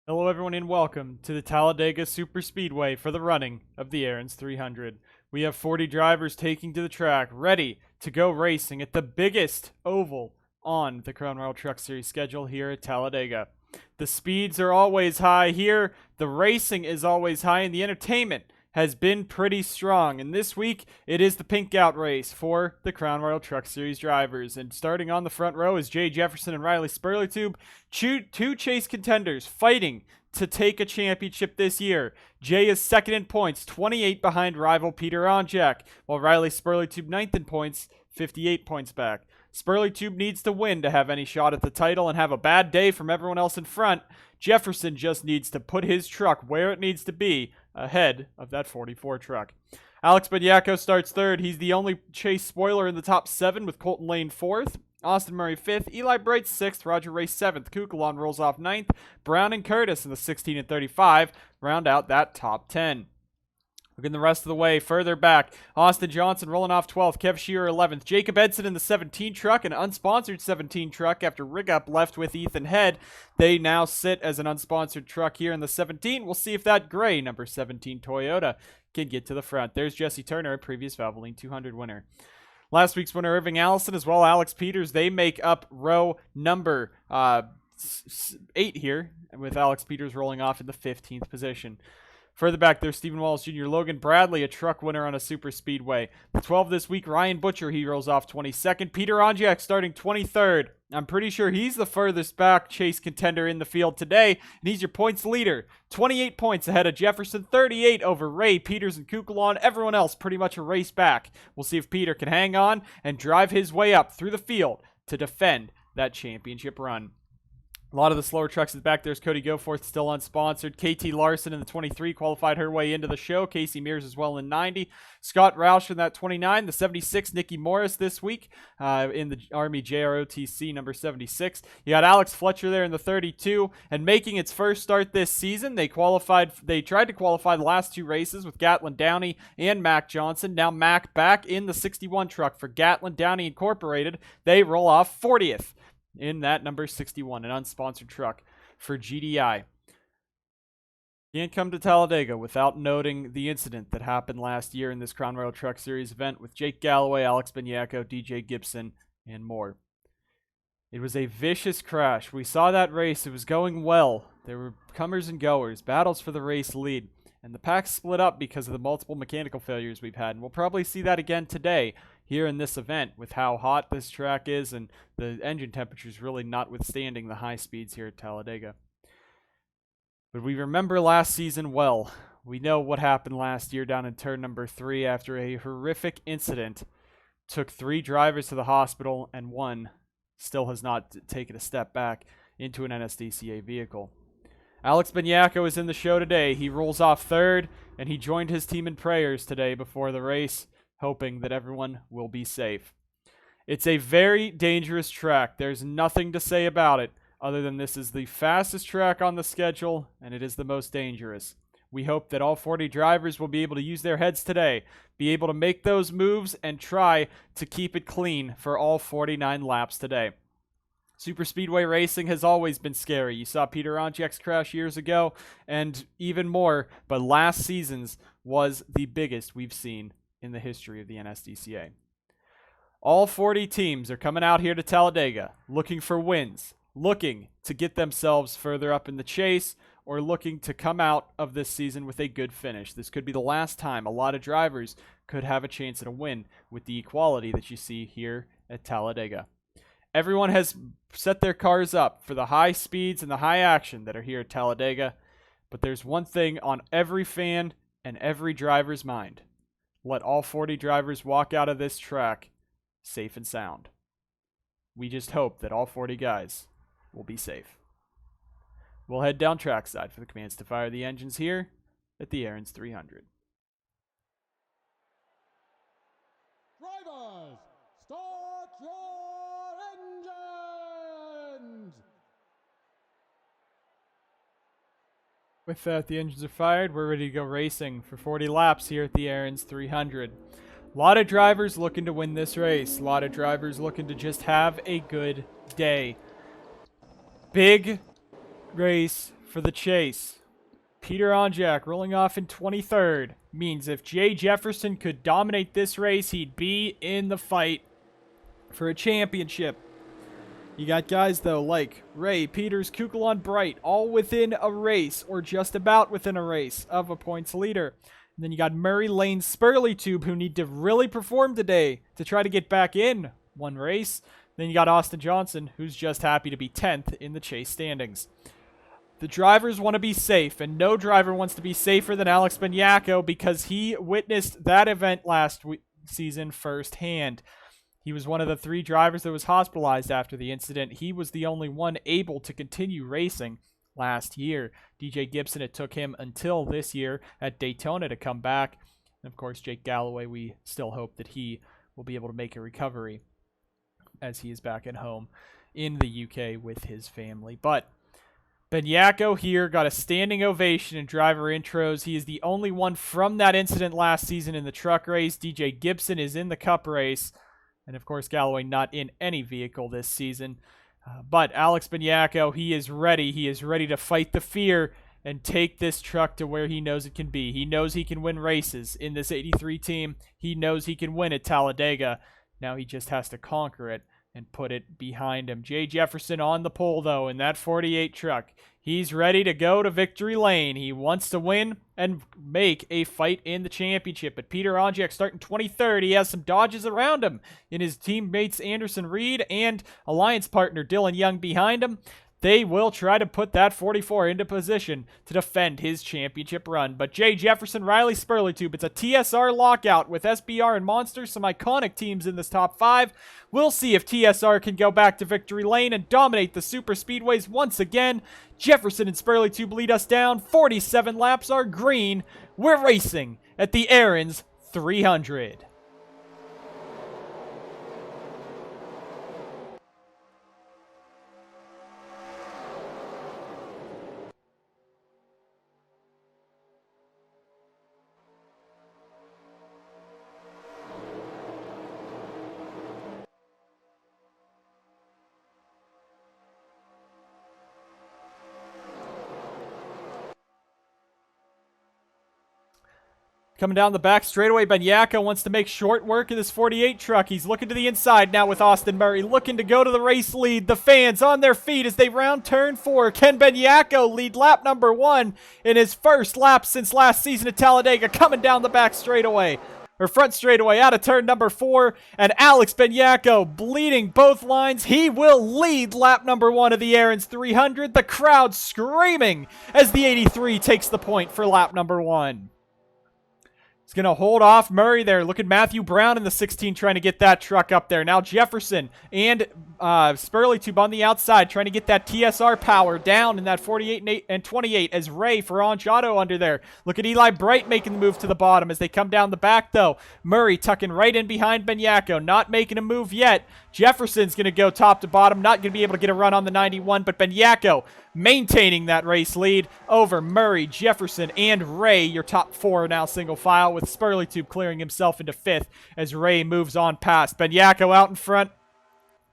Hello everyone and welcome to the Talladega Super Speedway for the running of the Aaron's 300. We have 40 drivers taking to the track, ready to go racing at the biggest oval on the Crown Royal Truck Series schedule here at Talladega. The speeds are always high here, the racing is always high, and the entertainment has been pretty strong. And this week, it is the pink out race for the Crown Royal Truck Series drivers. And starting on the front row is Jay Jefferson and Riley Spurleytube, two chase contenders fighting to take a championship this year. Jay is second in points, 28 behind rival Peter Onjak, while Riley Spurleytube ninth in points, 58 points back. Spurleytube needs to win to have any shot at the title and have a bad day from everyone else in front. Jefferson just needs to put his truck where it needs to be, ahead of that 44 truck. Alex Beniaco starts third. He's the only chase spoiler in the top 7 with Colton Lane 4th. Austin Murray 5th. Eli Bright 6th. Roger Ray 7th. Kukulon rolls off 9th. Brown and Curtis in the 16 and 35 round out that top 10. Looking the rest of the way, further back, Austin Johnson rolling off 12th, Kev Shearer 11th, Jacob Edson in the 17 truck, an unsponsored 17 truck after Rig Up left with Ethan Head. They now sit as an unsponsored truck here in the 17. We'll see if that gray number 17 Toyota can get to the front. There's Jesse Turner, a previous Valvoline 200 winner. Last week's winner, Irving Allison, as well Alex Peters. They make up row number 8 here, with Alex Peters rolling off in the 15th position. Further back, there's Stephen Wallace Jr., Logan Bradley, a truck winner on a super speedway. The 12 this week, Ryan Butcher, he rolls off 22nd. Peter Onjak starting 23rd. I'm pretty sure he's the furthest back chase contender in the field today, and he's your points leader. 28 points ahead of Jefferson, 38 over Ray, Peters, and Kukulon. Everyone else pretty much a race back. We'll see if Peter can hang on and drive his way up through the field to defend that championship run. A lot of the slower trucks in the back. There's Cody Goforth, still unsponsored. KT Larson in the 23 qualified her way into the show. Casey Mears as well in 90. Scott Roush in that 29. The 76, Nikki Morris this week in the Army JROTC number 76. You got Alex Fletcher there in the 32. And making its first start this season, they tried to qualify the last 2 races with Gatlin Downey and Mac Johnson. Now Mac back in the 61 truck for Gatlin Downey Incorporated. They roll off 40th. In that number 61, an unsponsored truck for GDI. Can't come to Talladega without noting the incident that happened last year in this Crown Royal Truck Series event with Jake Galloway, Alex Beniaco, DJ Gibson, and more. It was a vicious crash. We saw that race. It was going well. There were comers and goers, battles for the race lead. And the pack split up because of the multiple mechanical failures we've had. And we'll probably see that again today here in this event with how hot this track is and the engine temperatures really not withstanding the high speeds here at Talladega. But we remember last season well. We know what happened last year down in turn number 3 after a horrific incident. Took 3 drivers to the hospital and 1 still has not taken a step back into an NSDCA vehicle. Alex Beniaco is in the show today. He rolls off 3rd, and he joined his team in prayers today before the race, hoping that everyone will be safe. It's a very dangerous track. There's nothing to say about it other than this is the fastest track on the schedule, and it is the most dangerous. We hope that all 40 drivers will be able to use their heads today, be able to make those moves, and try to keep it clean for all 49 laps today. Super speedway racing has always been scary. You saw Peter Onjak's crash years ago, and even more, but last season's was the biggest we've seen in the history of the NSDCA. All 40 teams are coming out here to Talladega looking for wins, looking to get themselves further up in the chase, or looking to come out of this season with a good finish. This could be the last time a lot of drivers could have a chance at a win with the equality that you see here at Talladega. Everyone has set their cars up for the high speeds and the high action that are here at Talladega, but there's one thing on every fan and every driver's mind. Let all 40 drivers walk out of this track safe and sound. We just hope that all 40 guys will be safe. We'll head down trackside for the commands to fire the engines here at the Aaron's 300. Drivers, start your engines! With that, the engines are fired. We're ready to go racing for 40 laps here at the Aaron's 300. A lot of drivers looking to win this race. A lot of drivers looking to just have a good day. Big race for the chase. Peter Onjak rolling off in 23rd. Means if Jay Jefferson could dominate this race, he'd be in the fight for a championship. You got guys, though, like Ray, Peters, Kukulon, Bright, all within a race, or just about within a race, of a points leader. And then you got Murray, Lane, Spurley Tube, who need to really perform today to try to get back in one race. Then you got Austin Johnson, who's just happy to be 10th in the chase standings. The drivers want to be safe, and no driver wants to be safer than Alex Benyako because he witnessed that event last season firsthand. He was one of the 3 drivers that was hospitalized after the incident. He was the only one able to continue racing last year. DJ Gibson, it took him until this year at Daytona to come back. And of course, Jake Galloway, we still hope that he will be able to make a recovery as he is back at home in the UK with his family. But Benyako here got a standing ovation in driver intros. He is the only one from that incident last season in the truck race. DJ Gibson is in the cup race. And, of course, Galloway not in any vehicle this season. But Alex Benyako, he is ready. He is ready to fight the fear and take this truck to where he knows it can be. He knows he can win races in this 83 team. He knows he can win at Talladega. Now he just has to conquer it and put it behind him. Jay Jefferson on the pole, though, in that 48 truck. He's ready to go to victory lane. He wants to win and make a fight in the championship. But Peter Onjak starting 23rd. He has some dodges around him in his teammates Anderson Reed and alliance partner Dylan Young behind him. They will try to put that 44 into position to defend his championship run. But Jay Jefferson, Riley Spurleytube, it's a TSR lockout with SBR and Monster, some iconic teams in this top 5. We'll see if TSR can go back to victory lane and dominate the super speedways once again. Jefferson and Spurleytube lead us down. 47 laps are green. We're racing at the Aaron's 300. Coming down the back straightaway, Benyako wants to make short work of this 48 truck. He's looking to the inside now with Austin Murray, looking to go to the race lead. The fans on their feet as they round turn 4. Can Benyako lead lap number 1 in his first lap since last season at Talladega? Coming down the back straightaway, or front straightaway, out of turn number 4. And Alex Benyako bleeding both lines. He will lead lap number 1 of the Aaron's 300. The crowd screaming as the 83 takes the point for lap number 1. He's going to hold off Murray there. Look at Matthew Brown in the 16 trying to get that truck up there. Now Jefferson and Spurleytube on the outside trying to get that TSR power down in that 48 and 28 as Ray for Anjado under there. Look at Eli Bright making the move to the bottom as they come down the back, though. Murray tucking right in behind Benyako, not making a move yet. Jefferson's going to go top to bottom, not going to be able to get a run on the 91, but Benyako maintaining that race lead over Murray, Jefferson, and Ray. Your top 4 now single file, with Spurleytube clearing himself into 5th as Ray moves on past. Benyako out in front.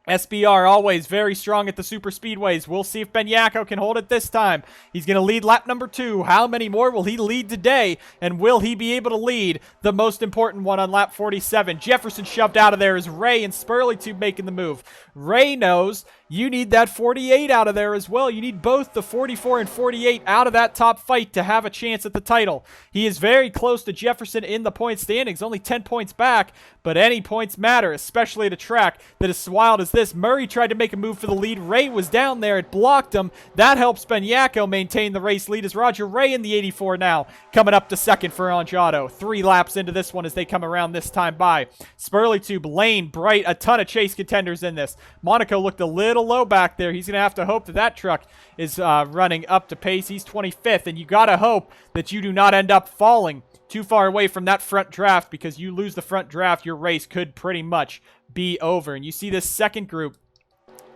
SBR always very strong at the super speedways. We'll see if Benyako can hold it this time. He's going to lead lap number 2. How many more will he lead today? And will he be able to lead the most important one on lap 47? Jefferson shoved out of there as Ray and Spurleytube making the move. Ray knows you need that 48 out of there as well. You need both the 44 and 48 out of that top fight to have a chance at the title. He is very close to Jefferson in the point standings, only 10 points back, but any points matter, especially at a track that is as wild as this. Murray tried to make a move for the lead. Ray was down there. It blocked him. That helps Benyako maintain the race lead as Roger Ray in the 84 now coming up to second for Anjado. 3 laps into this one as they come around this time by. Spurleytube, Lane, Bright, a ton of chase contenders in this. Monaco looked a little low back there. He's going to have to hope that that truck is running up to pace. He's 25th, and you got to hope that you do not end up falling too far away from that front draft, because you lose the front draft, your race could pretty much be over. And you see this second group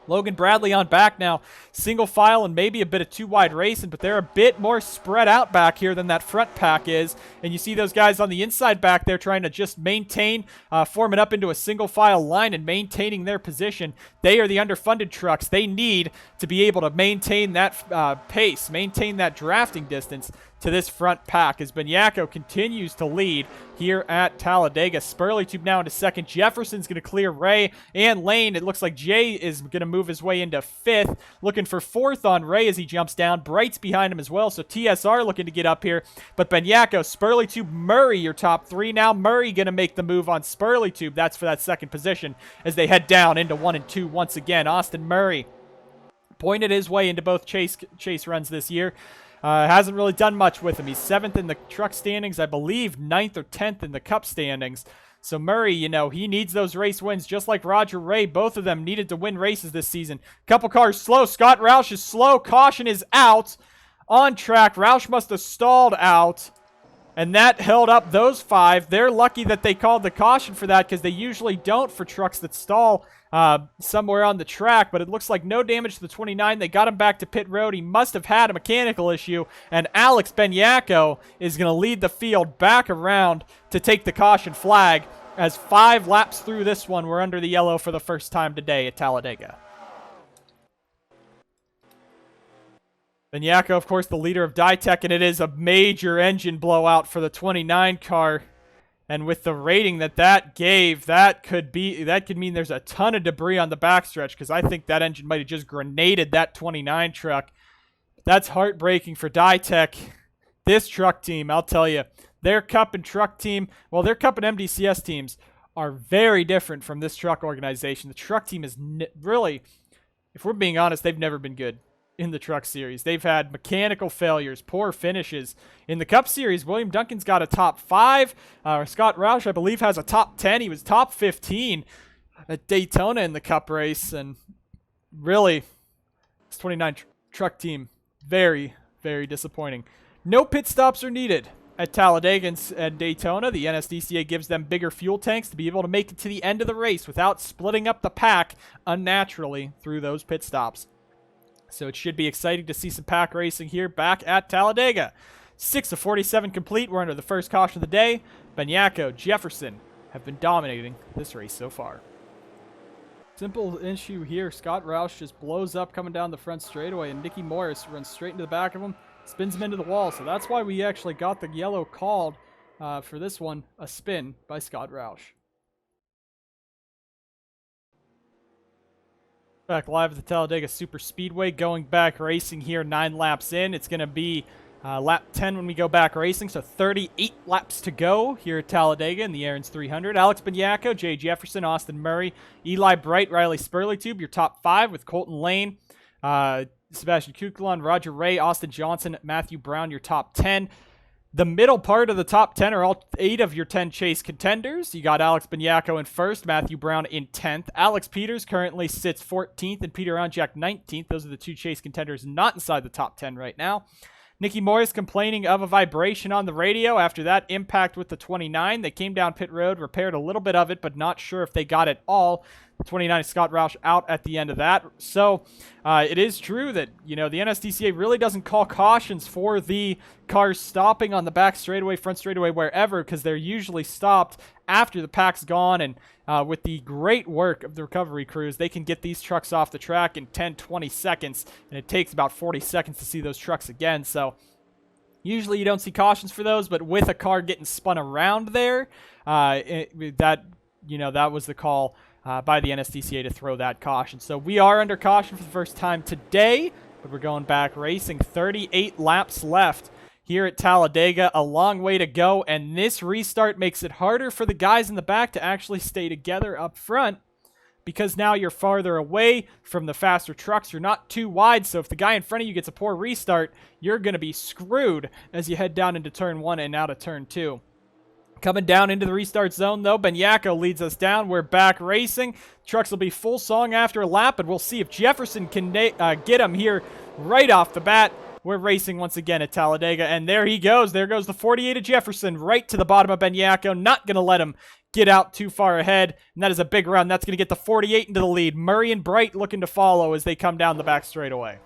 Logan Bradley on back now, single file and maybe a bit of too wide racing, but they're a bit more spread out back here than that front pack is. And you see those guys on the inside back there trying to just maintain, forming up into a single file line and maintaining their position. They are the underfunded trucks. They need to be able to maintain that pace, maintain that drafting distance to this front pack as Benyako continues to lead here at Talladega. Spurleytube now into second. Jefferson's going to clear Ray and Lane. It looks like Jay is going to move his way into fifth. Looking for fourth on Ray as he jumps down. Bright's behind him as well, so TSR looking to get up here. But Benyako, Spurleytube, Murray, your top three. Now Murray going to make the move on Spurleytube. That's for that second position as they head down into 1 and 2 once again. Austin Murray pointed his way into both chase runs this year. Hasn't really done much with him. He's 7th in the truck standings, I believe 9th or 10th in the cup standings. So Murray, you know, he needs those race wins just like Roger Ray. Both of them needed to win races this season. Couple cars slow. Scott Roush is slow. Caution is out on track. Roush must have stalled out. And that held up those 5. They're lucky that they called the caution for that because they usually don't for trucks that stall somewhere on the track. But it looks like no damage to the 29. They got him back to pit road. He must have had a mechanical issue. And Alex Benyako is going to lead the field back around to take the caution flag as 5 laps through this one, we're under the yellow for the first time today at Talladega. Benyako, of course, the leader of Ditech, and it is a major engine blowout for the 29 car. And with the rating that gave, that could mean there's a ton of debris on the backstretch because I think that engine might have just grenaded that 29 truck. That's heartbreaking for Ditech. This truck team, I'll tell you, their Cup and truck team, well, their Cup and MDCS teams are very different from this truck organization. The truck team is really, if we're being honest, they've never been good in the truck series. They've had mechanical failures, poor finishes. In the Cup series, William Duncan's got a top 5. Scott Roush, I believe, has a top 10. He was top 15 at Daytona in the Cup race. And really, this 29 truck team, very, very disappointing. No pit stops are needed at Talladega and Daytona. The NSDCA gives them bigger fuel tanks to be able to make it to the end of the race without splitting up the pack unnaturally through those pit stops. So it should be exciting to see some pack racing here back at Talladega. 6 of 47 complete. We're under the first caution of the day. Benyako, Jefferson have been dominating this race so far. Simple issue here. Scott Roush just blows up coming down the front straightaway, and Nicky Morris runs straight into the back of him, spins him into the wall. So that's why we actually got the yellow called for this one, a spin by Scott Roush. Back live at the Talladega Super Speedway, going back racing here 9 laps in. It's going to be lap 10 when we go back racing, so 38 laps to go here at Talladega in the Aaron's 300. Alex Benyako, Jay Jefferson, Austin Murray, Eli Bright, Riley Spurleytube, your top 5 with Colton Lane, Sebastian Kuklon, Roger Ray, Austin Johnson, Matthew Brown, your top 10. The middle part of the top 10 are all 8 of your 10 chase contenders. You got Alex Benyako in first, Matthew Brown in 10th. Alex Peters currently sits 14th, and Peter Onjak 19th. Those are the 2 chase contenders not inside the top 10 right now. Nicky Morris complaining of a vibration on the radio after that impact with the 29. They came down pit road, repaired a little bit of it, but not sure if they got it all. The 29 Scott Roush out at the end of that. So it is true that, you know, the NSDCA really doesn't call cautions for the cars stopping on the back straightaway, front straightaway, wherever, because they're usually stopped after the pack's gone. And with the great work of the recovery crews, they can get these trucks off the track in 10, 20 seconds, and it takes about 40 seconds to see those trucks again. So usually you don't see cautions for those, but with a car getting spun around there, that was the call by the NSDCA to throw that caution. So we are under caution for the first time today, but we're going back racing. 38 laps left here at Talladega, a long way to go, and this restart makes it harder for the guys in the back to actually stay together up front because now you're farther away from the faster trucks. You're not too wide, so if the guy in front of you gets a poor restart, you're going to be screwed as you head down into turn 1 and out of turn 2. Coming down into the restart zone, though, Benyako leads us down. We're back racing. Trucks will be full song after a lap, and we'll see if Jefferson can get him here right off the bat we're racing once again at Talladega, and there he goes. There goes the 48 of Jefferson right to the bottom of Benyako. Not going to let him get out too far ahead, and that is a big run. That's going to get the 48 into the lead. Murray and Bright looking to follow as they come down the back straightaway.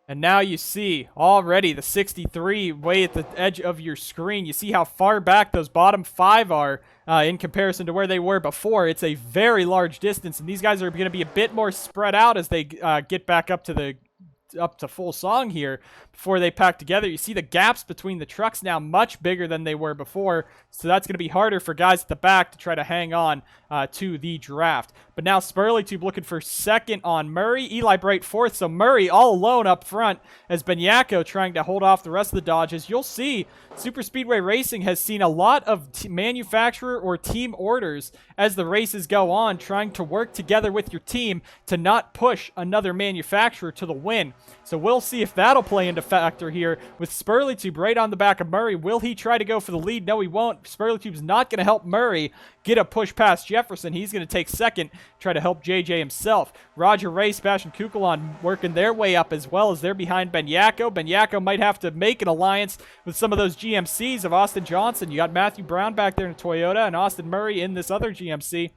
And now you see already the 63 way at the edge of your screen. You see how far back those bottom 5 are in comparison to where they were before. It's a very large distance, and these guys are going to be a bit more spread out as they get back up to full song here before they pack together. You see the gaps between the trucks now much bigger than they were before, so that's going to be harder for guys at the back to try to hang on to the draft. But now Spurleytube looking for second on Murray, Eli Bright fourth, so Murray all alone up front as Benyako trying to hold off the rest of the Dodges. You'll see Super Speedway Racing has seen a lot of manufacturer or team orders as the races go on, trying to work together with your team to not push another manufacturer to the win. So we'll see if that'll play into factor here with Spurleytube right on the back of Murray. Will he try to go for the lead? No, he won't. Spurleytube's not going to help Murray get a push past Jefferson. He's going to take second, try to help JJ himself. Roger Ray, Sebastian Kukulon working their way up as well as they're behind Benyako. Benyako might have to make an alliance with some of those GMCs of Austin Johnson. You got Matthew Brown back there in Toyota and Austin Murray in this other GMC.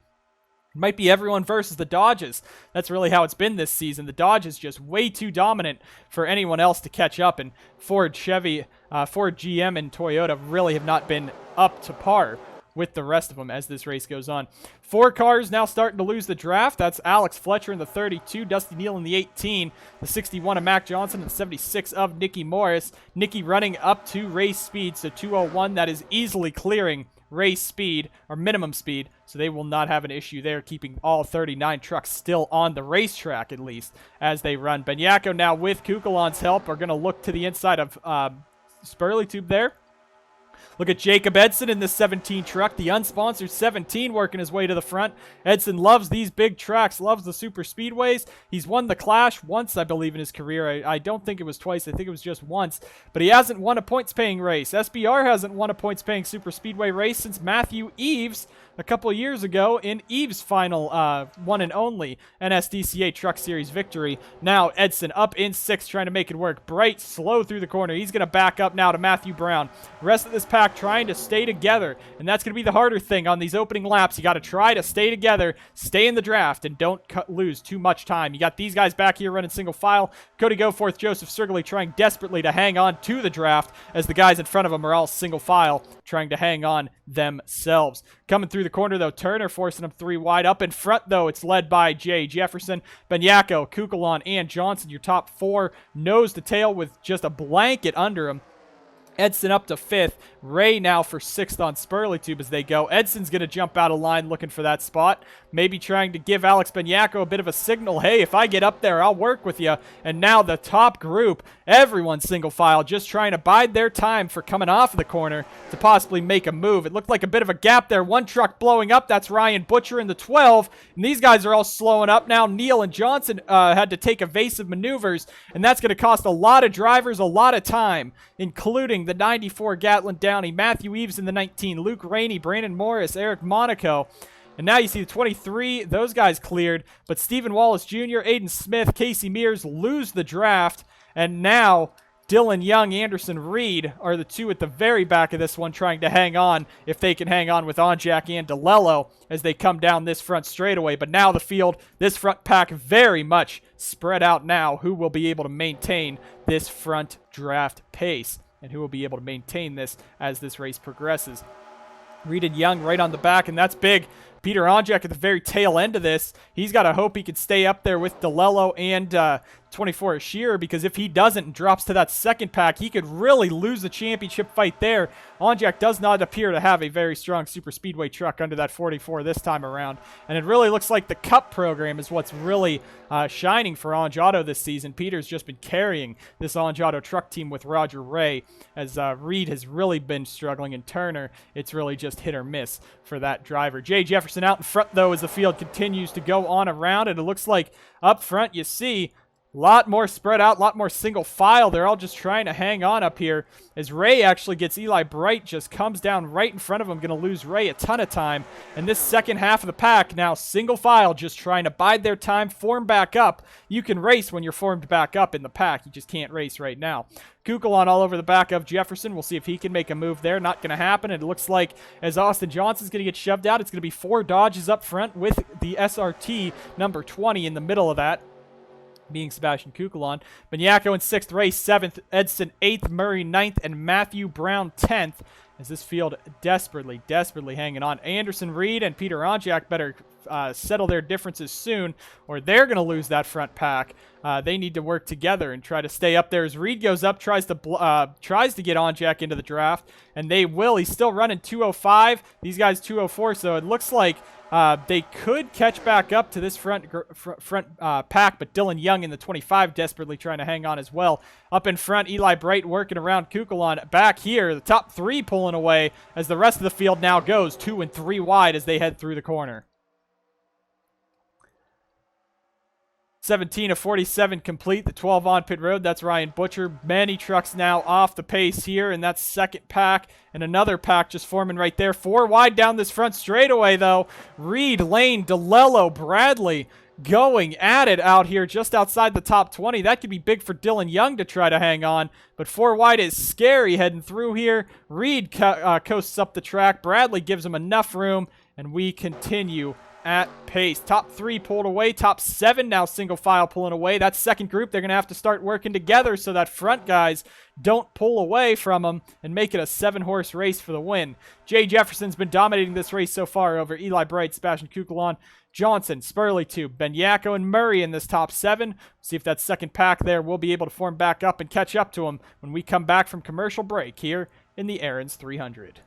Might be everyone versus the Dodges. That's really how it's been this season. The Dodges just way too dominant for anyone else to catch up, and Ford, Chevy, Ford, GM, and Toyota really have not been up to par with the rest of them as this race goes on. 4 cars now starting to lose the draft. That's Alex Fletcher in the 32, Dusty Neal in the 18, the 61 of Mac Johnson, and the 76 of Nicky Morris. Nicky running up to race speed, so 201, that is easily clearing race speed, or minimum speed, so they will not have an issue there, keeping all 39 trucks still on the racetrack, at least, as they run. Benyako now, with Kukulon's help, are going to look to the inside of Spurleytube there. Look at Jacob Edson in this 17 truck, the unsponsored 17 working his way to the front. Edson loves these big tracks, loves the super speedways. He's won the Clash once, I believe, in his career. I don't think it was twice. I think it was just once. But he hasn't won a points-paying race. SBR hasn't won a points-paying super speedway race since Matthew Eves a couple of years ago in Eves' final one and only NSDCA Truck Series victory. Now Edson up in 6th trying to make it work. Bright slow through the corner. He's going to back up now to Matthew Brown. Rest of this pack trying to stay together, and that's going to be the harder thing on these opening laps. You got to try to stay together, stay in the draft, and don't lose too much time. You got these guys back here running single file. Cody Goforth, Joseph Sergely trying desperately to hang on to the draft as the guys in front of them are all single file trying to hang on themselves. Coming through the corner, though, Turner forcing them 3 wide. Up in front, though, it's led by Jay Jefferson, Benyako, Kukulon, and Johnson. Your top 4 nose to tail with just a blanket under them. Edson up to 5th. Ray now for 6th on Spurleytube as they go. Edson's going to jump out of line looking for that spot. Maybe trying to give Alex Benyako a bit of a signal. Hey, if I get up there, I'll work with you. And now the top group, everyone single file, just trying to bide their time for coming off of the corner to possibly make a move. It looked like a bit of a gap there. One truck blowing up. That's Ryan Butcher in the 12. And these guys are all slowing up now. Neal and Johnson had to take evasive maneuvers. And that's going to cost a lot of drivers a lot of time, including the 94 Gatlin Downey, Matthew Eves in the 19, Luke Rainey, Brandon Morris, Eric Monaco. And now you see the 23, those guys cleared, but Stephen Wallace Jr., Aiden Smith, Casey Mears lose the draft, and now Dylan Young, Anderson Reed are the 2 at the very back of this one trying to hang on, if they can hang on with Onjak and DeLello as they come down this front straightaway. But now the field, this front pack very much spread out now. Who will be able to maintain this front draft pace, and who will be able to maintain this as this race progresses? Reed and Young right on the back, and that's big. Peter Onjak at the very tail end of this. He's got to hope he can stay up there with DeLello and 24 Shearer, because if he doesn't and drops to that second pack, he could really lose the championship fight there. Onjak does not appear to have a very strong super speedway truck under that 44 this time around, and it really looks like the Cup program is what's really shining for Onge Auto this season. Peter's just been carrying this Onge Auto truck team with Roger Ray, as Reed has really been struggling, and Turner, it's really just hit or miss for that driver. Jay Jefferson out in front, though, as the field continues to go on around, and it looks like up front you see A lot more spread out, a lot more single file. They're all just trying to hang on up here as Ray actually gets Eli Bright, just comes down right in front of him. Going to lose Ray a ton of time. And this second half of the pack, now single file, just trying to bide their time, form back up. You can race when you're formed back up in the pack. You just can't race right now. Kukulon all over the back of Jefferson. We'll see if he can make a move there. Not going to happen. It looks like as Austin Johnson's going to get shoved out, it's going to be 4 Dodges up front with the SRT number 20 in the middle of that, being Sebastian Kukulon. Benyako in 6th, Ray 7th, Edson 8th, Murray 9th, and Matthew Brown 10th. As this field desperately hanging on. Anderson, Reed, and Peter Onjak better settle their differences soon, or they're going to lose that front pack. They need to work together and try to stay up there. As Reed goes up, tries to get Onjak into the draft, and they will. He's still running 205. These guys 204, so it looks like they could catch back up to this front pack, but Dylan Young in the 25 desperately trying to hang on as well. Up in front, Eli Bright working around Kukulon. Back here, the top 3 pulling away as the rest of the field now goes 2 and 3 wide as they head through the corner. 17 of 47 complete, the 12 on pit road. That's Ryan Butcher. Many trucks now off the pace here, and that's second pack, and another pack just forming right there. 4 wide down this front straightaway, though. Reed, Lane, DeLello, Bradley going at it out here just outside the top 20. That could be big for Dylan Young to try to hang on, but 4 wide is scary heading through here. Reed coasts up the track. Bradley gives him enough room, and we continue at pace. Top 3 pulled away. Top 7 now single file pulling away. That second group, they're going to have to start working together so that front guys don't pull away from them and make it a 7-horse race for the win. Jay Jefferson's been dominating this race so far over Eli Bright, Sebastian Kukulon, Johnson, Spurley-Tube, Benyako, and Murray in this top 7. See if that second pack there will be able to form back up and catch up to them when we come back from commercial break here in the Aaron's 300.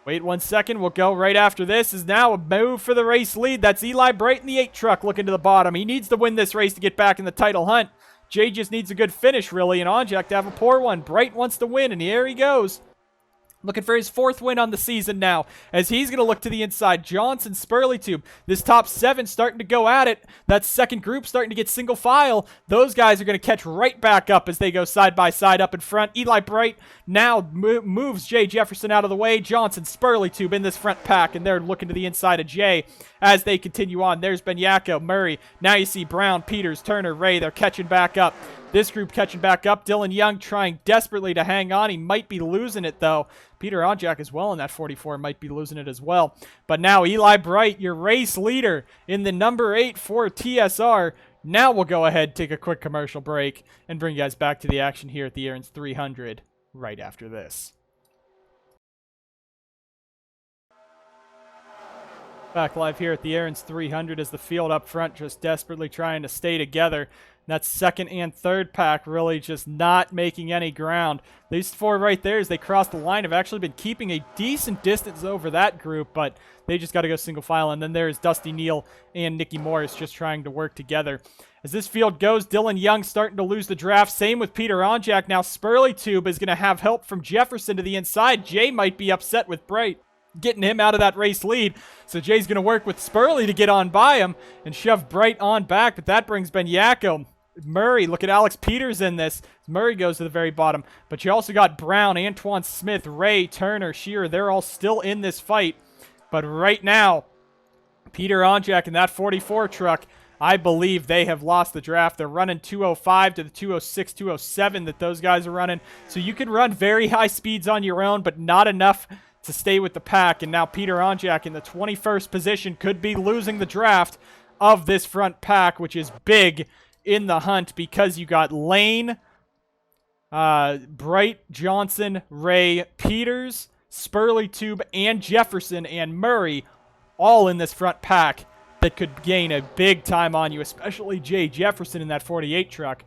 Wait 1 second. We'll go right after this. Is now a move for the race lead. That's Eli Bright in the 8 truck looking to the bottom. He needs to win this race to get back in the title hunt. Jay just needs a good finish, really, and Onjak to have a poor one. Bright wants to win, and here he goes. Looking for his 4th win on the season now, as he's going to look to the inside. Johnson, Spurley-Tube. This top 7 starting to go at it. That second group starting to get single file. Those guys are going to catch right back up as they go side by side up in front. Eli Bright now moves Jay Jefferson out of the way. Johnson, Spurley-Tube in this front pack, and they're looking to the inside of Jay as they continue on. There's Benyako, Murray. Now you see Brown, Peters, Turner, Ray. They're catching back up. This group catching back up. Dylan Young trying desperately to hang on. He might be losing it, though. Peter Onjak as well in that 44 might be losing it as well. But now Eli Bright, your race leader in the number 8 for TSR. Now we'll go ahead, take a quick commercial break, and bring you guys back to the action here at the Aaron's 300 right after this. Back live here at the Aaron's 300 as the field up front just desperately trying to stay together. That second and third pack really just not making any ground. These 4 right there as they cross the line have actually been keeping a decent distance over that group, but they just got to go single file. And then there's Dusty Neal and Nicky Morris just trying to work together. As this field goes, Dylan Young starting to lose the draft. Same with Peter Onjak. Now Spurley-Tube is going to have help from Jefferson to the inside. Jay might be upset with Bright getting him out of that race lead. So Jay's going to work with Spurley to get on by him and shove Bright on back, but that brings Benyako. Murray, look at Alex Peters in this. Murray goes to the very bottom. But you also got Brown, Antoine Smith, Ray, Turner, Shearer. They're all still in this fight. But right now, Peter Onjak in that 44 truck, I believe they have lost the draft. They're running 205 to the 206, 207 that those guys are running. So you can run very high speeds on your own, but not enough to stay with the pack. And now Peter Onjak in the 21st position could be losing the draft of this front pack, which is big in the hunt because you got Lane, Bright, Johnson, Ray, Peters, Spurley-Tube, and Jefferson and Murray all in this front pack that could gain a big time on you, especially Jay Jefferson in that 48 truck.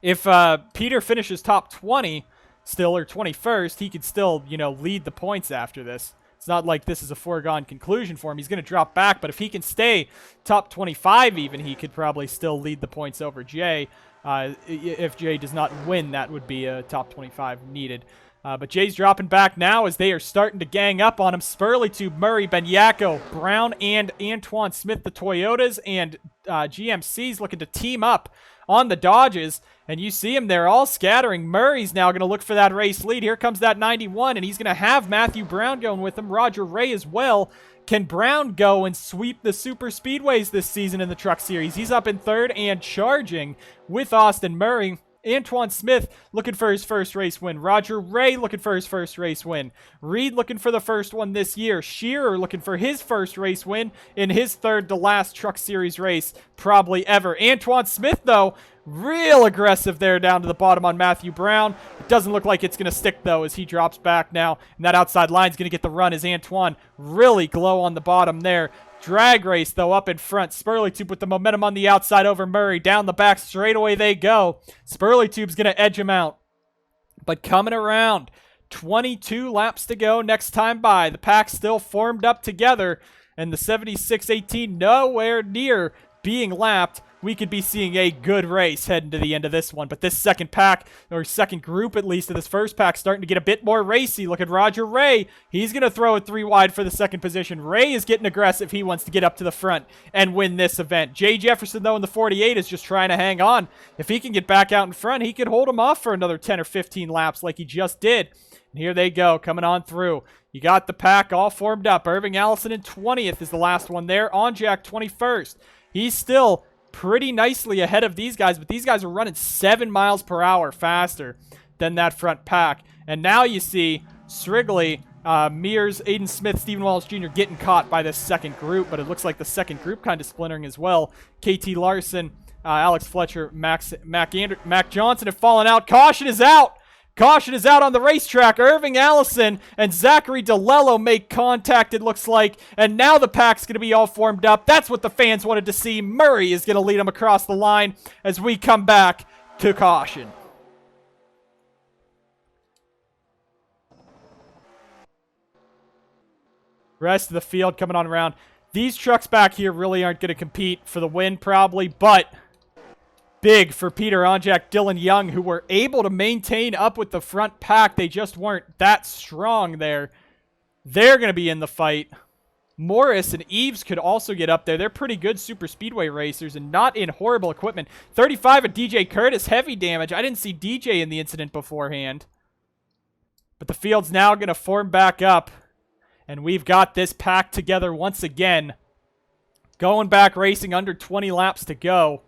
If Peter finishes top 20 still, or 21st, he could still, lead the points after this. It's not like this is a foregone conclusion for him. He's going to drop back, but if he can stay top 25 even, he could probably still lead the points over Jay. If Jay does not win, that would be a top 25 needed. But Jay's dropping back now as they are starting to gang up on him. Spurley-Tube, Murray, Benyako, Brown, and Antoine Smith, the Toyotas, and GMC's looking to team up on the Dodges, and you see them there all scattering. Murray's now going to look for that race lead. Here comes that 91, and he's going to have Matthew Brown going with him. Roger Ray as well. Can Brown go and sweep the super speedways this season in the Truck Series? He's up in third and charging with Austin Murray. Antoine Smith looking for his first race win. Roger Ray looking for his first race win. Reed looking for the first one this year. Shearer looking for his first race win in his third to last Truck Series race probably ever. Antoine Smith, though, real aggressive there down to the bottom on Matthew Brown. It doesn't look like it's going to stick, though, as he drops back now. And that outside line's going to get the run as Antoine really glow on the bottom there. Drag race, though, up in front. Spurleytube with the momentum on the outside over Murray. Down the back, straightaway they go. Spurleytube's going to edge him out. But coming around, 22 laps to go next time by. The pack still formed up together, and the 76-18 nowhere near being lapped. We could be seeing a good race heading to the end of this one. But this second pack, or second group at least of this first pack, starting to get a bit more racy. Look at Roger Ray. He's going to throw it 3 wide for the second position. Ray is getting aggressive. He wants to get up to the front and win this event. Jay Jefferson, though, in the 48 is just trying to hang on. If he can get back out in front, he could hold him off for another 10 or 15 laps like he just did. And here they go, coming on through. You got the pack all formed up. Irving Allison in 20th is the last one there. On Jack 21st. He's still pretty nicely ahead of these guys, but these guys are running 7 miles per hour faster than that front pack. And now you see Srigley, Mears, Aiden Smith, Stephen Wallace Jr. getting caught by this second group, but it looks like the second group kind of splintering as well. KT Larson, Alex Fletcher, Mac Johnson have fallen out. Caution is out! Caution is out on the racetrack. Irving Allison and Zachary DeLello make contact, it looks like. And now the pack's going to be all formed up. That's what the fans wanted to see. Murray is going to lead them across the line as we come back to caution. Rest of the field coming on around. These trucks back here really aren't going to compete for the win probably, but big for Peter Onjak, Dylan Young, who were able to maintain up with the front pack. They just weren't that strong there. They're going to be in the fight. Morris and Eves could also get up there. They're pretty good super speedway racers and not in horrible equipment. 35 at DJ Curtis, heavy damage. I didn't see DJ in the incident beforehand. But the field's now going to form back up. And we've got this pack together once again. Going back racing under 20 laps to go.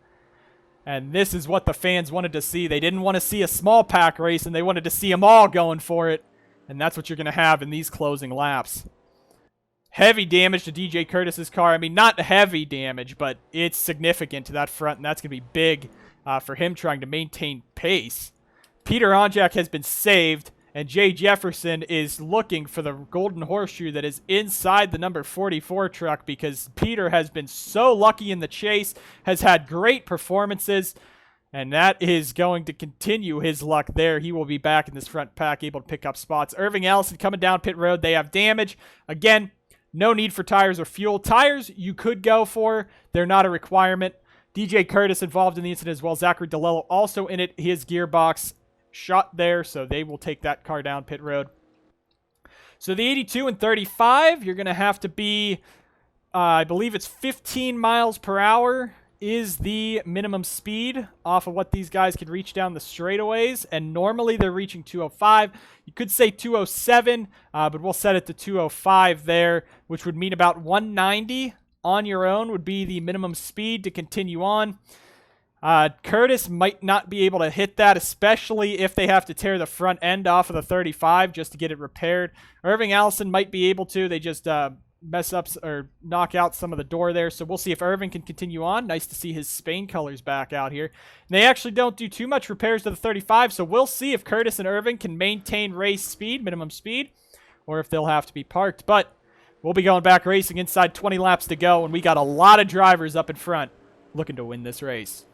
And this is what the fans wanted to see. They didn't want to see a small pack race, and they wanted to see them all going for it. And that's what you're going to have in these closing laps. Heavy damage to DJ Curtis's car. I mean, not heavy damage, but it's significant to that front, and that's going to be big for him trying to maintain pace. Peter Onjak has been saved, and Jay Jefferson is looking for the golden horseshoe that is inside the number 44 truck, because Peter has been so lucky in the chase, has had great performances, and that is going to continue his luck there. He will be back in this front pack, able to pick up spots. Irving Allison coming down pit road. They have damage. Again, no need for tires or fuel. Tires you could go for. They're not a requirement. DJ Curtis involved in the incident as well. Zachary DeLello also in it. His gearbox shot there, so they will take that car down pit road. So the 82 and 35, you're going to have to be, I believe it's 15 miles per hour is the minimum speed off of what these guys could reach down the straightaways, and normally they're reaching 205. You could say 207, but we'll set it to 205 there, which would mean about 190 on your own would be the minimum speed to continue on. Curtis might not be able to hit that, especially if they have to tear the front end off of the 35 just to get it repaired. Irving Allison might be able to. They just mess up or knock out some of the door there. So we'll see if Irving can continue on. Nice to see his Spain colors back out here. And they actually don't do too much repairs to the 35, so we'll see if Curtis and Irving can maintain race speed, minimum speed, or if they'll have to be parked. But we'll be going back racing inside 20 laps to go, and we got a lot of drivers up in front looking to win this race.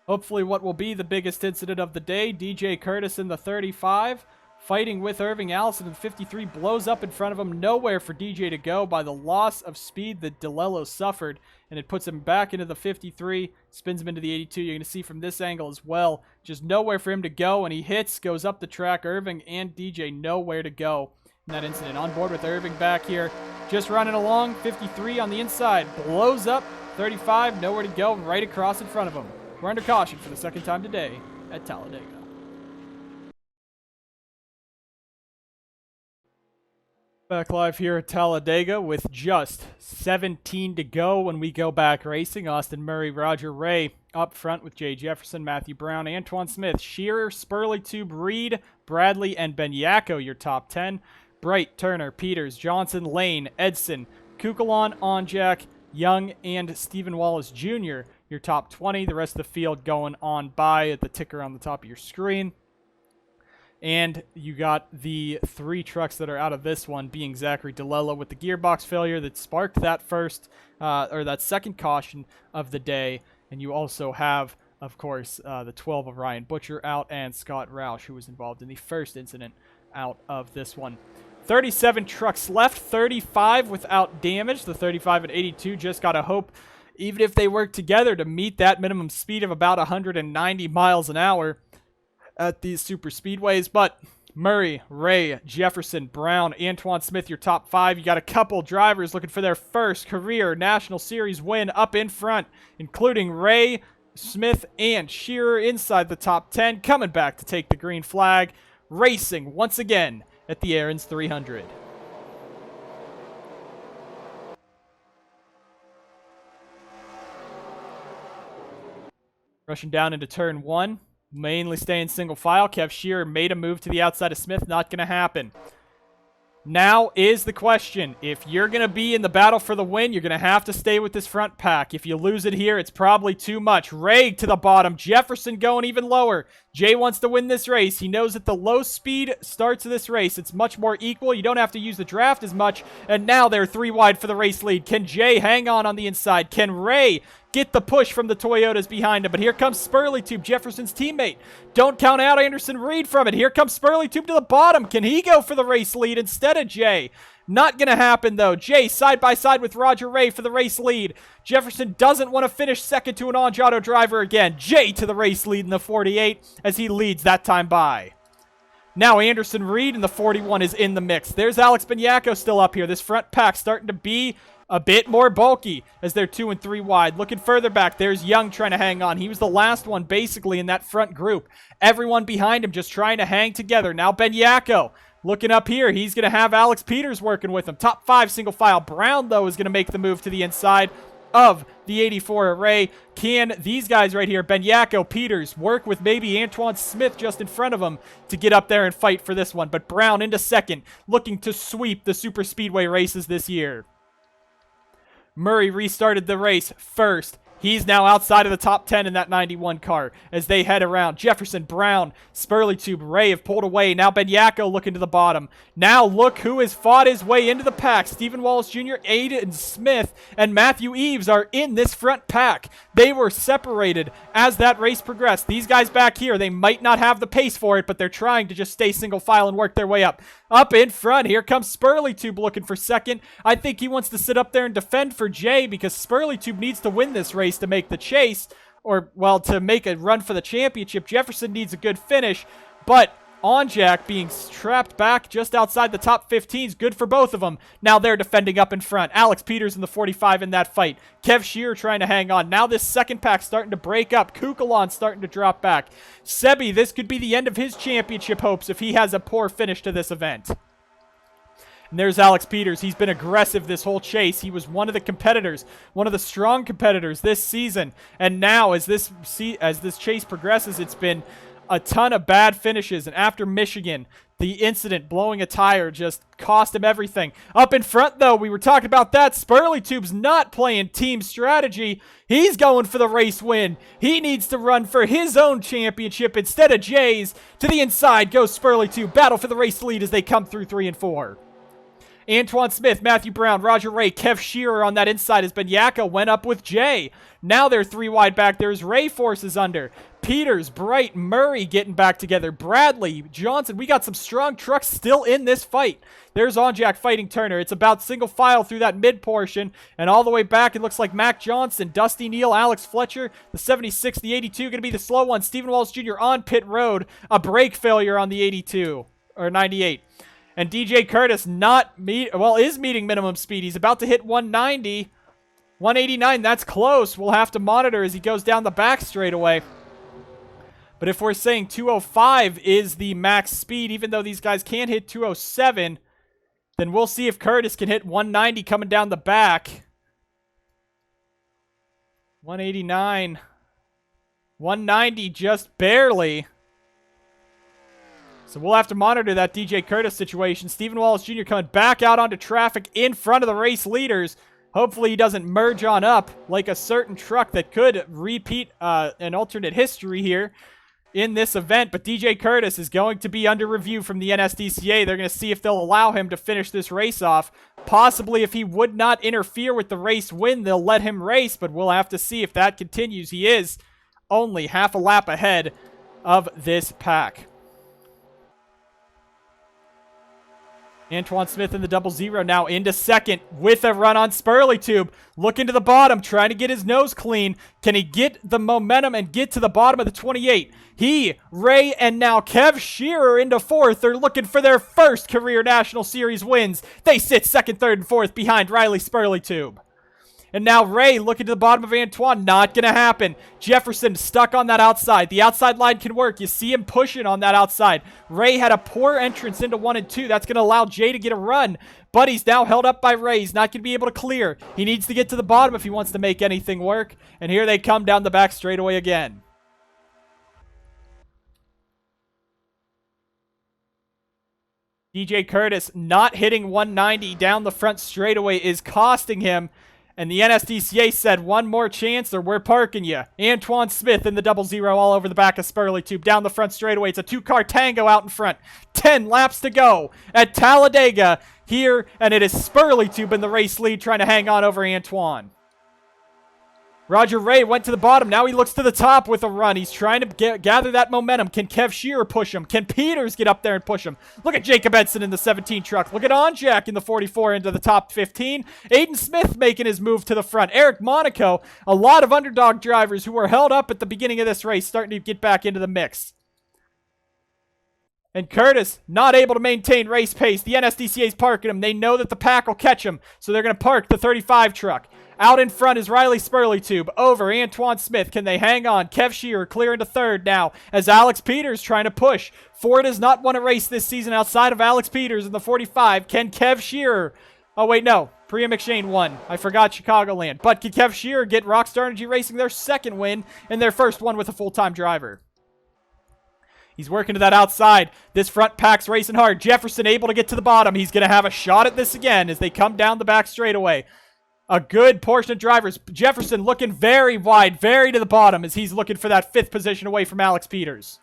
Hopefully what will be the biggest incident of the day, DJ Curtis in the 35, fighting with Irving Allison in the 53, blows up in front of him. Nowhere for DJ to go by the loss of speed that DeLello suffered, and it puts him back into the 53, spins him into the 82. You're going to see from this angle as well, just nowhere for him to go, and he hits, goes up the track. Irving and DJ nowhere to go in that incident. On board with Irving back here, just running along, 53 on the inside, blows up 35, nowhere to go, right across in front of them. We're under caution for the second time today at Talladega. Back live here at Talladega with just 17 to go when we go back racing. Austin Murray, Roger Ray up front with Jay Jefferson, Matthew Brown, Antoine Smith, Shearer, Spurley-Tube, Reed, Bradley, and Benyako, your top 10. Bright, Turner, Peters, Johnson, Lane, Edson, Kukulon, Onjak, Young, and Stephen Wallace Jr., your top 20. The rest of the field going on by at the ticker on the top of your screen. And you got the 3 trucks that are out of this one, being Zachary DeLello with the gearbox failure that sparked that that second caution of the day. And you also have, of course, the 12 of Ryan Butcher out and Scott Roush, who was involved in the first incident out of this one. 37 trucks left, 35 without damage. The 35 at 82 just got to hope, even if they work together, to meet that minimum speed of about 190 miles an hour at these super speedways. But Murray, Ray, Jefferson, Brown, Antoine Smith, your top 5. You got a couple drivers looking for their first career National Series win up in front, including Ray, Smith, and Shearer inside the top 10, coming back to take the green flag, racing once again at the Aaron's 300. Rushing down into turn 1. Mainly staying single file. Kev Shearer made a move to the outside of Smith. Not going to happen. Now is the question. If you're going to be in the battle for the win, you're going to have to stay with this front pack. If you lose it here, it's probably too much. Ray to the bottom. Jefferson going even lower. Jay wants to win this race. He knows that the low speed starts of this race. It's much more equal. You don't have to use the draft as much. And now they're 3 wide for the race lead. Can Jay hang on the inside? Can Ray get the push from the Toyotas behind him? But here comes Spurley-Tube, Jefferson's teammate. Don't count out Anderson Reed from it. Here comes Spurley-Tube to the bottom. Can he go for the race lead instead of Jay? Not going to happen, though. Jay side by side with Roger Ray for the race lead. Jefferson doesn't want to finish second to an Angiato driver again. Jay to the race lead in the 48 as he leads that time by. Now Anderson Reed in the 41 is in the mix. There's Alex Benyako still up here. This front pack starting to be a bit more bulky as they're 2 and 3 wide. Looking further back, there's Young trying to hang on. He was the last one basically in that front group. Everyone behind him just trying to hang together. Now Benyako looking up here. He's going to have Alex Peters working with him. Top 5 single file. Brown, though, is going to make the move to the inside of the 84 array. Can these guys right here, Benyako, Peters, work with maybe Antoine Smith just in front of him to get up there and fight for this one? But Brown into second, looking to sweep the super speedway races this year. Murray restarted the race first. He's now outside of the top 10 in that 91 car as they head around. Jefferson, Brown, Spurley-Tube, Ray have pulled away. Now Benyako looking to the bottom. Now look who has fought his way into the pack. Stephen Wallace Jr., Aiden Smith, and Matthew Eves are in this front pack. They were separated as that race progressed. These guys back here, they might not have the pace for it, but they're trying to just stay single file and work their way up. Up in front, here comes Spurley-Tube looking for second. I think he wants to sit up there and defend for Jay because Spurley-Tube needs to win this race to make the chase, or, well, to make a run for the championship. Jefferson needs a good finish, but Onjak being trapped back just outside the top 15 is good for both of them. Now they're defending up in front. Alex Peters in the 45 in that fight. Kev Shearer trying to hang on. Now this second pack starting to break up. Kukulon starting to drop back. Sebi, this could be the end of his championship hopes if he has a poor finish to this event. And there's Alex Peters. He's been aggressive this whole chase. He was one of the competitors, one of the strong competitors this season. And now as this chase progresses, it's been a ton of bad finishes. And after Michigan, the incident blowing a tire just cost him everything. Up in front, though, we were talking about that. Spurley-Tube's not playing team strategy. He's going for the race win. He needs to run for his own championship instead of Jay's. To the inside goes Spurley-Tube. Battle for the race lead as they come through 3 and 4. Antoine Smith, Matthew Brown, Roger Ray, Kev Shearer on that inside as Benyako went up with Jay. Now they're 3 wide back. There's Ray forces under. Peters, Bright, Murray getting back together. Bradley, Johnson. We got some strong trucks still in this fight. There's Onjak fighting Turner. It's about single file through that mid portion. And all the way back, it looks like Mac Johnson, Dusty Neal, Alex Fletcher. The 76, the 82 going to be the slow one. Stephen Wallace Jr. on pit road. A brake failure on the 82, or 98. And DJ Curtis is meeting minimum speed. He's about to hit 190. 189, that's close. We'll have to monitor as he goes down the back straightaway. But if we're saying 205 is the max speed, even though these guys can't hit 207, then we'll see if Curtis can hit 190 coming down the back. 189. 190 just barely. So we'll have to monitor that DJ Curtis situation. Stephen Wallace Jr. coming back out onto traffic in front of the race leaders. Hopefully he doesn't merge on up like a certain truck that could repeat an alternate history here in this event. But DJ Curtis is going to be under review from the NSDCA. They're going to see if they'll allow him to finish this race off. Possibly if he would not interfere with the race win, they'll let him race, but we'll have to see if that continues. He is only half a lap ahead of this pack. Antoine Smith in the 00 now into second with a run on Spurley Tube. Looking to the bottom, trying to get his nose clean. Can he get the momentum and get to the bottom of the 28? He, Ray, and now Kev Shearer into fourth. They're looking for their first career National Series wins. They sit second, third, and fourth behind Riley Spurley Tube. And now Ray looking to the bottom of Antoine. Not going to happen. Jefferson stuck on that outside. The outside line can work. You see him pushing on that outside. Ray had a poor entrance into 1 and 2. That's going to allow Jay to get a run. But he's now held up by Ray. He's not going to be able to clear. He needs to get to the bottom if he wants to make anything work. And here they come down the back straightaway again. DJ Curtis not hitting 190 down the front straightaway is costing him. And the NSDCA said, one more chance or we're parking you. Antoine Smith in the 00 all over the back of Spurley Tube. Down the front straightaway. It's a two-car tango out in front. 10 laps to go at Talladega here. And it is Spurley Tube in the race lead trying to hang on over Antoine. Roger Ray went to the bottom. Now he looks to the top with a run. He's trying to gather that momentum. Can Kev Shearer push him? Can Peters get up there and push him? Look at Jacob Edson in the 17 truck. Look at Onjak in the 44 into the top 15. Aiden Smith making his move to the front. Eric Monaco. A lot of underdog drivers who were held up at the beginning of this race starting to get back into the mix. And Curtis not able to maintain race pace. The NSDCA is parking him. They know that the pack will catch him. So they're going to park the 35 truck. Out in front is Riley Spurley Tube. Over Antoine Smith. Can they hang on? Kev Shearer clear into third now as Alex Peters trying to push. Ford has not won a race this season outside of Alex Peters in the 45. Can Kev Shearer... Oh, wait, no. Priya McShane won. I forgot Chicagoland. But can Kev Shearer get Rockstar Energy Racing their second win and their first one with a full-time driver? He's working to that outside. This front pack's racing hard. Jefferson able to get to the bottom. He's going to have a shot at this again as they come down the back straightaway. A good portion of drivers. Jefferson looking very wide, very to the bottom as he's looking for that fifth position away from Alex Peters.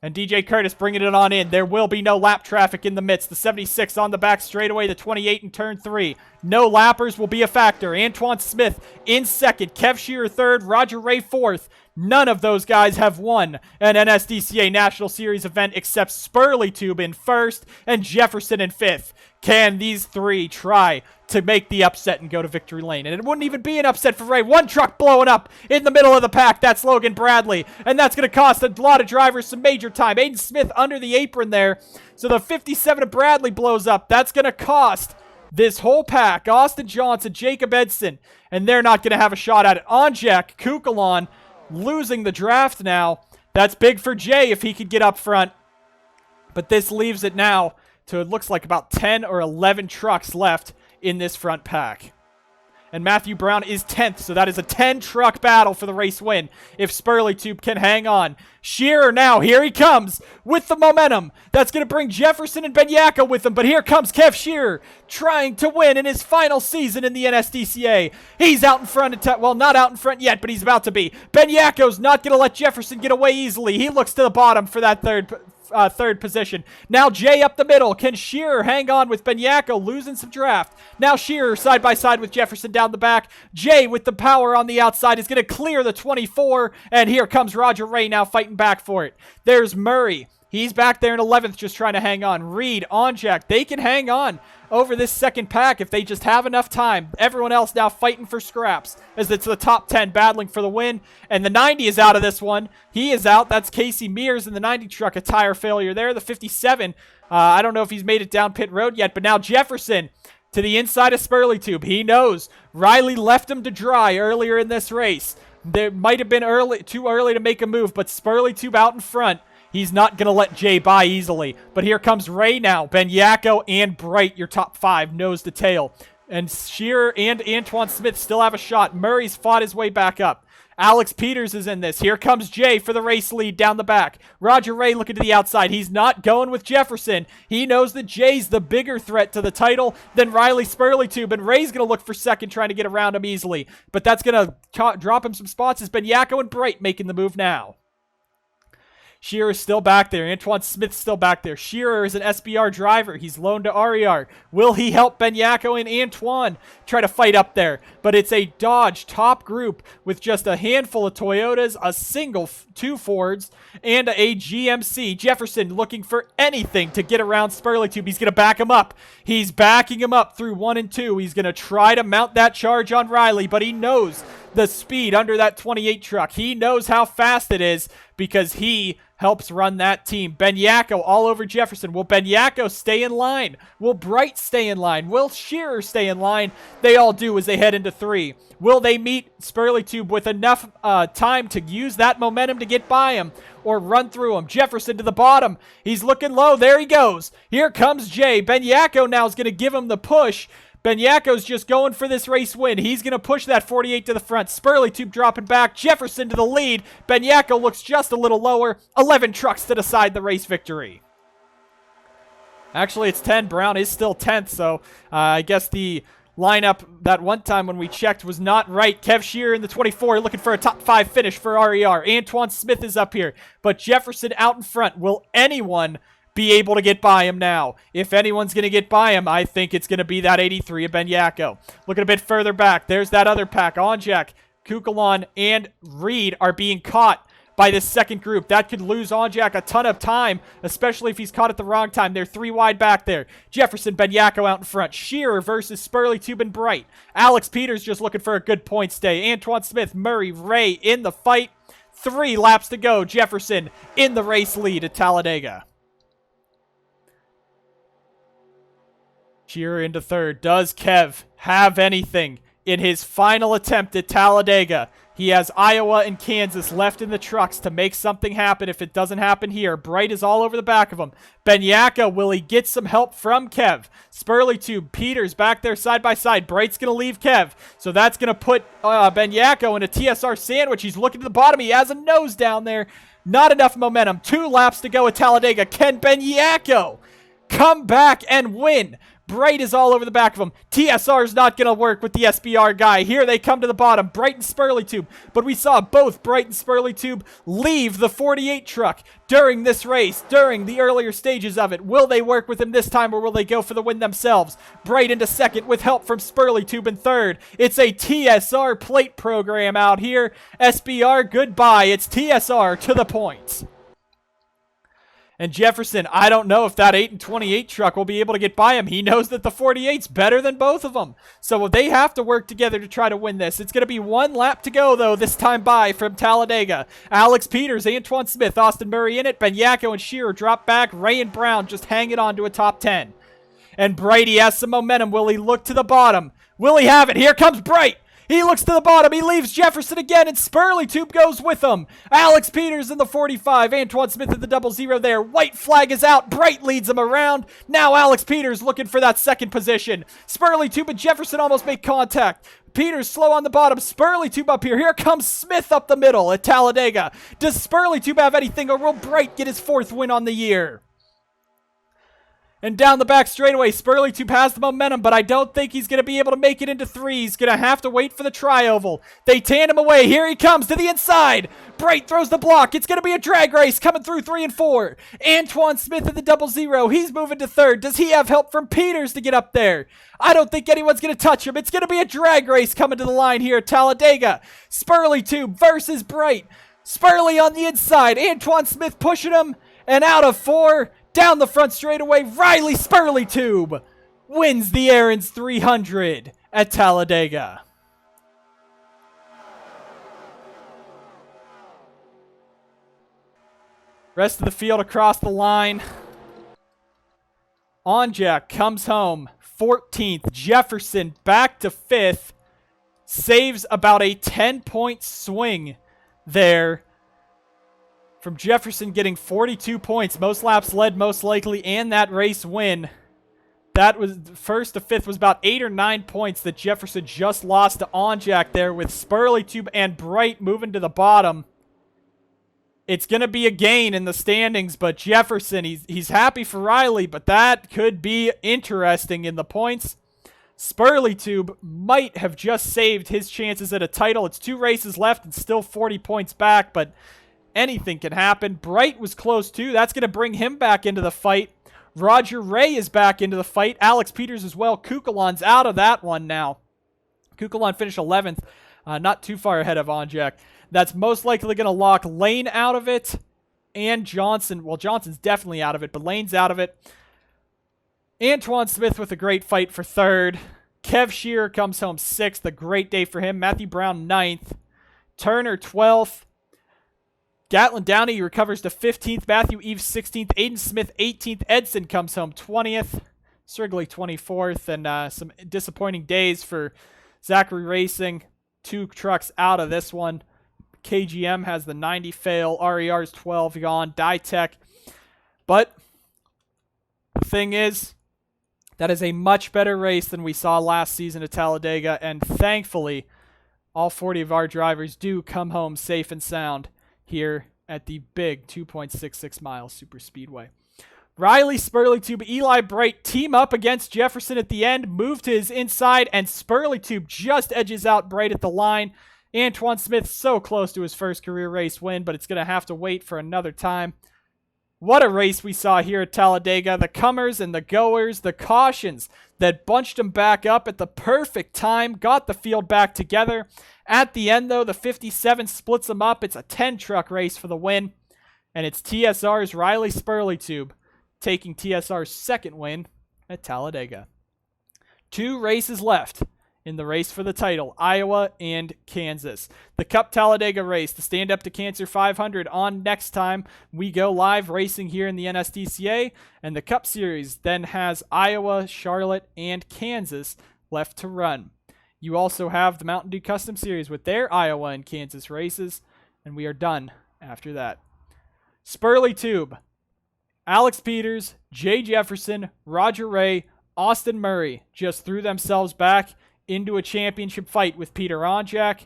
And DJ Curtis bringing it on in. There will be no lap traffic in the midst. The 76 on the back straightaway, the 28 in turn 3. No lappers will be a factor. Antoine Smith in second. Kev Shearer third. Roger Ray fourth. None of those guys have won an NSDCA National Series event except Spurley Tube in first and Jefferson in fifth. Can these three try to make the upset and go to victory lane? And it wouldn't even be an upset for Ray. One truck blowing up in the middle of the pack. That's Logan Bradley. And that's going to cost a lot of drivers some major time. Aiden Smith under the apron there. So the 57 of Bradley blows up. That's going to cost this whole pack. Austin Johnson, Jacob Edson. And they're not going to have a shot at it. Onjak, Kukulon losing the draft now. That's big for Jay if he could get up front. But this leaves it now to, it looks like about 10 or 11 trucks left in this front pack. And Matthew Brown is 10th, so that is a 10-truck battle for the race win if Spurley Tube can hang on. Shearer now, here he comes with the momentum. That's going to bring Jefferson and Benyaka with him, but here comes Kev Shearer trying to win in his final season in the NSDCA. He's out in front, well, not out in front yet, but he's about to be. Benyako's not going to let Jefferson get away easily. He looks to the bottom for that third position. Now Jay up the middle. Can Shearer hang on with Benyako losing some draft? Now Shearer side by side with Jefferson down the back. Jay with the power on the outside is going to clear the 24. And here comes Roger Ray now fighting back for it. There's Murray. He's back there in 11th just trying to hang on. Reed, Onjak, they can hang on over this second pack if they just have enough time. Everyone else now fighting for scraps as it's the top 10 battling for the win. And the 90 is out of this one. He is out. That's Casey Mears in the 90 truck. A tire failure there. The 57, I don't know if he's made it down pit road yet, but now Jefferson to the inside of Spurley Tube. He knows Riley left him to dry earlier in this race. There might have been too early to make a move, but Spurley Tube out in front. He's not going to let Jay by easily. But here comes Ray now. Benyako and Bright, your top 5, nose to tail. And Shearer and Antoine Smith still have a shot. Murray's fought his way back up. Alex Peters is in this. Here comes Jay for the race lead down the back. Roger Ray looking to the outside. He's not going with Jefferson. He knows that Jay's the bigger threat to the title than Riley Spurley Tube, and Ray's going to look for second, trying to get around him easily. But that's going to drop him some spots. It's Benyako and Bright making the move now. Shearer is still back there. Antoine Smith's still back there. Shearer is an SBR driver. He's loaned to RER. Will he help Benyako and Antoine try to fight up there? But it's a Dodge top group with just a handful of Toyotas, a single 2 Fords, and a GMC. Jefferson looking for anything to get around Spurley Tube. He's going to back him up. He's backing him up through 1 and 2. He's going to try to mount that charge on Riley, but he knows the speed under that 28 truck. He knows how fast it is because he helps run that team. Benyako all over Jefferson. Will Benyako stay in line? Will Bright stay in line? Will Shearer stay in line? They all do as they head into 3. Will they meet Spurley Tube with enough time to use that momentum to get by him or run through him? Jefferson to the bottom. He's looking low. There he goes. Here comes Jay. Benyako now is going to give him the push. Benyako's just going for this race win. He's going to push that 48 to the front. Spurley Tube dropping back. Jefferson to the lead. Benyako looks just a little lower. 11 trucks to decide the race victory. Actually, it's 10. Brown is still 10th, so I guess the lineup that one time when we checked was not right. Kev Shearer in the 24 looking for a top 5 finish for RER. Antoine Smith is up here, but Jefferson out in front. Will anyone be able to get by him now? If anyone's going to get by him, I think it's going to be that 83 of Benyako. Looking a bit further back, there's that other pack. Onjak, Kukulon, and Reed are being caught by this second group. That could lose Onjak a ton of time, especially if he's caught at the wrong time. They're 3 wide back there. Jefferson, Benyako out in front. Shearer versus Spurley Tube and Bright. Alex Peters just looking for a good points day. Antoine Smith, Murray, Ray in the fight. 3 laps to go. Jefferson in the race lead at Talladega. Shearer into 3rd. Does Kev have anything in his final attempt at Talladega? He has Iowa and Kansas left in the trucks to make something happen if it doesn't happen here. Bright is all over the back of him. Benyako, will he get some help from Kev? Spurley Tube, Peters back there side by side. Bright's going to leave Kev, so that's going to put Benyako in a TSR sandwich. He's looking to the bottom. He has a nose down there. Not enough momentum. 2 laps to go at Talladega. Can Benyako come back and win? Bright is all over the back of him. TSR is not going to work with the SBR guy. Here they come to the bottom. Bright and Spurley Tube. But we saw both Bright and Spurley Tube leave the 48 truck during this race, during the earlier stages of it. Will they work with him this time, or will they go for the win themselves? Bright into 2nd with help from Spurley Tube in 3rd. It's a TSR plate program out here. SBR, goodbye. It's TSR to the point. And Jefferson, I don't know if that 8 and 28 truck will be able to get by him. He knows that the 48's better than both of them. So they have to work together to try to win this. It's going to be 1 lap to go, though, this time by from Talladega. Alex Peters, Antoine Smith, Austin Murray in it. Benyako and Shearer drop back. Ray and Brown just hanging on to a top 10. And Brady has some momentum. Will he look to the bottom? Will he have it? Here comes Bright. He looks to the bottom. He leaves Jefferson again, and Spurley Tube goes with him. Alex Peters in the 45. Antoine Smith at the 00 there. White flag is out. Bright leads him around. Now Alex Peters looking for that 2nd position. Spurley Tube and Jefferson almost make contact. Peters slow on the bottom. Spurley Tube up here. Here comes Smith up the middle at Talladega. Does Spurley Tube have anything, or will Bright get his 4th win on the year? And down the back straightaway, Spurley Tube has the momentum, but I don't think he's going to be able to make it into 3. He's going to have to wait for the tri-oval. They tandem away. Here he comes to the inside. Bright throws the block. It's going to be a drag race coming through 3 and 4. Antoine Smith at the 00. He's moving to 3rd. Does he have help from Peters to get up there? I don't think anyone's going to touch him. It's going to be a drag race coming to the line here at Talladega. Spurley Tube versus Bright. Spurley on the inside. Antoine Smith pushing him. And out of 4... down the front straightaway, Riley Spurley Tube wins the Aaron's 300 at Talladega. Rest of the field across the line. Onjak comes home 14th. Jefferson back to 5th. Saves about a 10-point swing there from Jefferson, getting 42 points. Most laps led, most likely, and that race win. That was first to 5th was about 8 or 9 points that Jefferson just lost to Onjak there, with Spurleytube and Bright moving to the bottom. It's going to be a gain in the standings, but Jefferson, he's happy for Riley, but that could be interesting in the points. Spurleytube might have just saved his chances at a title. It's 2 races left and still 40 points back, but anything can happen. Bright was close too. That's going to bring him back into the fight. Roger Ray is back into the fight. Alex Peters as well. Kukulon's out of that one now. Kukulon finished 11th, not too far ahead of Onjak. That's most likely going to lock Lane out of it, and Johnson. Well, Johnson's definitely out of it, but Lane's out of it. Antoine Smith with a great fight for 3rd. Kev Shearer comes home 6th. A great day for him. Matthew Brown 9th. Turner 12th. Gatlin Downey recovers to 15th. Matthew Eves 16th. Aiden Smith 18th. Edson comes home 20th. Strigley 24th. And some disappointing days for Zachary Racing. 2 trucks out of this one. KGM has the 90 fail. RER's 12 gone. Ditech. But the thing is, that is a much better race than we saw last season at Talladega. And thankfully, all 40 of our drivers do come home safe and sound here at the big 2.66 mile super speedway. Riley, Spurleytube, Eli Bright team up against Jefferson at the end, move to his inside, and Spurleytube just edges out Bright at the line. Antoine Smith so close to his first career race win, but it's going to have to wait for another time. What a race we saw here at Talladega. The comers and the goers, the cautions that bunched them back up at the perfect time, got the field back together. At the end, though, the 57 splits them up. It's a 10-truck race for the win, and it's TSR's Riley Spurleytube taking TSR's second win at Talladega. 2 races left in the race for the title, Iowa and Kansas. The Cup Talladega race, the Stand Up to Cancer 500 on next time. We go live racing here in the NSDCA, and the Cup Series then has Iowa, Charlotte, and Kansas left to run. You also have the Mountain Dew Custom Series with their Iowa and Kansas races, and we are done after that. Spurleytube, Alex Peters, Jay Jefferson, Roger Ray, Austin Murray just threw themselves back into a championship fight with Peter Onjak,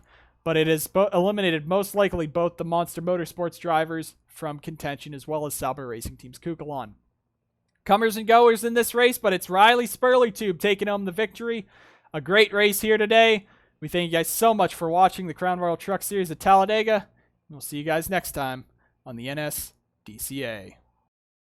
but it has eliminated most likely both the Monster Motorsports drivers from contention, as well as Sauber Racing Team's Kukulon. Comers and goers in this race, but it's Riley Spurleytube taking home the victory. A great race here today. We thank you guys so much for watching the Crown Royal Truck Series at Talladega. We'll see you guys next time on the NSDCA.